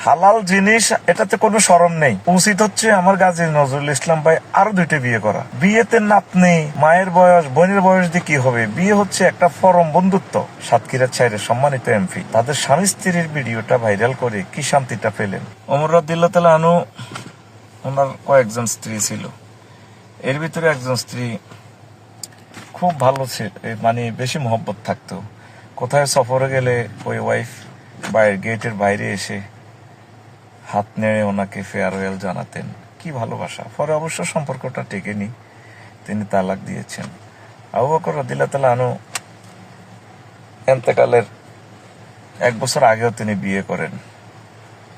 হালাল জিনিস, এটাতে কোনো শরম নেই। উচিত হচ্ছে আমার গাজী নজরুল ইসলাম ভাই আরো 2টা বিয়ে করা। বিয়েতে নাতনি, মায়ের বয়স, বোনের বয়স দিয়ে কি হবে? বিয়ে হচ্ছে একটা পরম বন্ধুত্ব। সাতক্ষীরার ছাইরের সম্মানিত এমপি তাদের স্বামী স্ত্রীর ভিডিওটা ভাইরাল করে কি শান্তিটা পেলেন। ওমর রাদিয়াল্লাহু তাআলা আনহু, ওনার কয়েকজন স্ত্রী ছিল, এর ভিতরে একজন স্ত্রী খুব ভালো ছিল, মানে বেশি মহব্বত থাকতো। কোথায় সফরে গেলে ওই ওয়াইফ গেটের বাইরে এসে হাত নেড়ে ওনাকে ফেয়ারওয়েল জানাতেন। কি ভালোবাসা! পরে অবশ্য সম্পর্কটা টেকেনি, তিনি তালাক দিয়েছেন। আবু বকর রাদিয়াল্লাহু তাআলা আনহু ইন্তেকালের 1 বছর আগেও তিনি বিয়ে করেন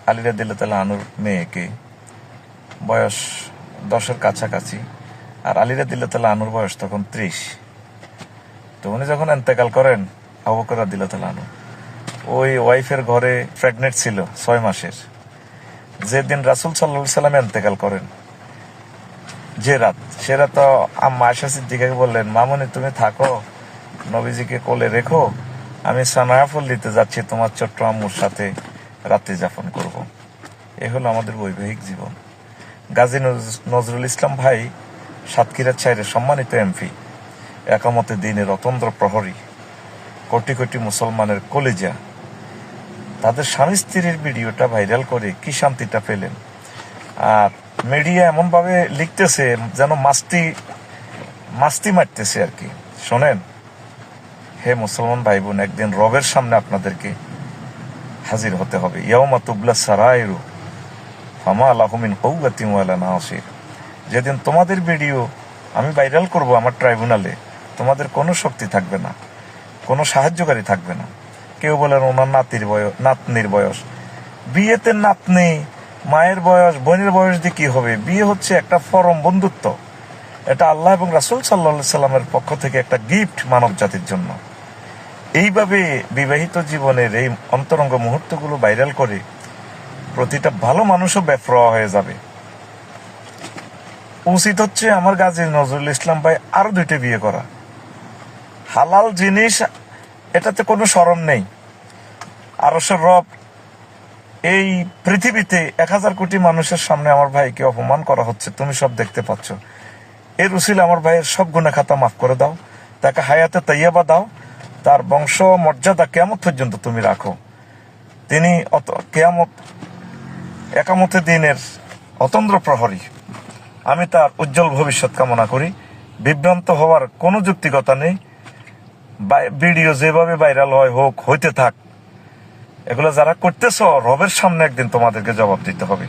আলী রাদিয়াল্লাহু তাআলা আনহুর মেয়েকে, বয়স 10-এর কাছাকাছি। আর আলী রাদিয়াল্লাহু তাআলা আনহুর বয়স তখন 30। তো উনি যখন ইন্তেকাল করেন, আবু বকর রাদিয়াল্লাহু তাআলা আনহু ওই ওয়াইফের ঘরে প্রেগনেন্ট ছিল 6 মাসের। যেদিন রাসূল সাল্লাল্লাহু আলাইহি সাল্লাম ইন্তেকাল করেন, যে রাত, সে রাত আম্মা আয়েশা সিদ্দিকাকে বললেন, মামুনি তুমি থাকো, নবীজিকে কোলে রেখো, আমি সানায়াফল দিতে যাচ্ছি, তোমার ছোট্ট আম্মুর সাথে রাত্রি যাপন করব। এ হলো আমাদের বৈবাহিক জীবন। গাজী নজরুল ইসলাম ভাই সাতক্ষীরার ছাইরের সম্মানিত এমপি, একামতে দ্বীনের অতন্দ্র প্রহরী, কোটি কোটি মুসলমানের কলিজা, তাদের স্বামী স্ত্রীর ভিডিওটা ভাইরাল করে কি শান্তিটা পেলেন। আর মিডিয়া এমন ভাবে লিখতেছে যেন মাস্তি মারতেছে আর কি। শোনেন, হে মুসলমান ভাই বোন, একদিন রবের সামনে আপনাদেরকে হাজির হতে হবে। ইয়াউমা তুবলা সারাইরু ফামা লাহু মিন কুওয়াতিন ওয়ালা নাসির। যেদিন তোমাদের ভিডিও আমি ভাইরাল করব আমার ট্রাইব্যুনালে, তোমাদের কোনো শক্তি থাকবে না, কোনো সাহায্যকারী থাকবে না। কেউ বলেন ওনার নাতনির বয়স। বিয়েতে নাতনি, মায়ের বয়স, বোনের বয়স দিয়ে কি হবে? বিয়ে হচ্ছে একটা পরম বন্ধুত্ব। এটা আল্লাহ এবং রাসূল সাল্লাল্লাহু আলাইহি সাল্লামের পক্ষ থেকে একটা গিফট মানব জাতির জন্য। এইভাবে বিবাহিত জীবনের এই অন্তরঙ্গ মুহূর্তগুলো ভাইরাল করে প্রতিটা ভালো মানুষও বেপরোয়া হয়ে যাবে। উচিত হচ্ছে আমার গাজী নজরুল ইসলাম ভাই আরো 2টা বিয়ে করা। হালাল জিনিস, এটাতে কোনো শরম নেই। আরশের রব এই পৃথিবীতে 1000 কোটি মানুষের সামনে আমার ভাইকে অপমান করা হচ্ছে, তুমি সব দেখতে পাচ্ছ। এর উসিলা আমার ভাইয়ের সব গুনাহ খাতা মাফ করে দাও, তাকে হায়াতে তাইয়্যিবা দাও, তার বংশ মর্যাদা কিয়ামত পর্যন্ত তুমি রাখো। তিনি একামতে দ্বীনের অতন্দ্র প্রহরী। আমি তার উজ্জ্বল ভবিষ্যৎ কামনা করি। বিভ্রান্ত হওয়ার কোনো যুক্তিকতা নেই। ভিডিও যেভাবে ভাইরাল হইতে থাক। এগুলো যারা করতেছ, রবের সামনে একদিন তোমাদেরকে জবাব দিতে হবে।